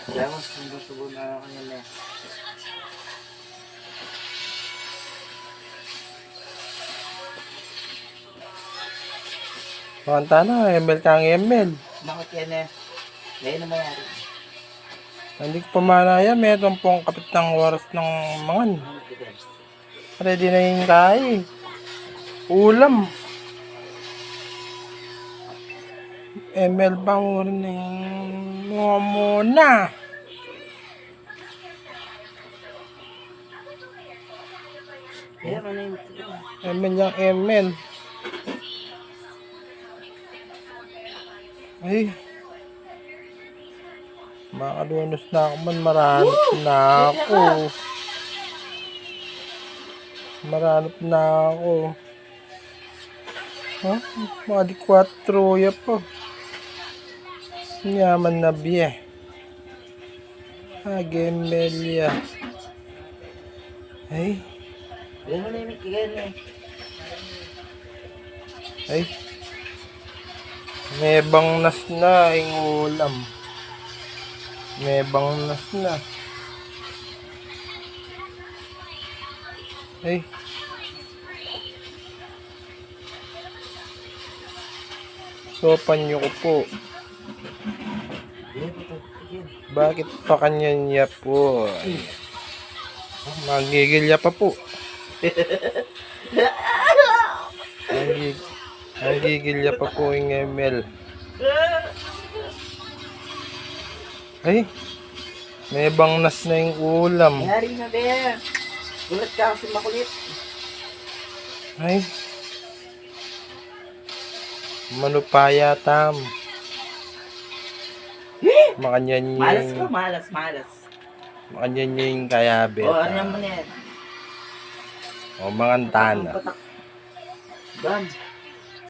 Kaya mas subo na ako kanina. Pakanta na, ML kang ML. Bakit yan eh? Ngayon na mayari. Hindi ko pa malaya, meron pong kapit ng oras ng mangan. Ready na yung kaya. Ulam. ML bang rin ng muna. Kaya ano yung ML yung ML. Ay. Makalunos na ako man, maranap na ako. Maranap na ako. Ha? Mga di 4 ya pa. Yaman na biye. Gemelia. Ay. Kaya ano yung kaya Ay. May bangnas na yung ulam. May bangnas na. Ay. Sopan niyo ko po. Bakit pa kanya niya po? Magigilya pa po. Magigilya pa po yung ML. Ay, may bangnas na yung ulam. Mayari na be. Gulat ka kasi makulit. Ay, manupaya tam. Makanyan Malas ka, yung malas. makanyan yung kaya O, ano beta. mo na yan? O, mga tana. Ban.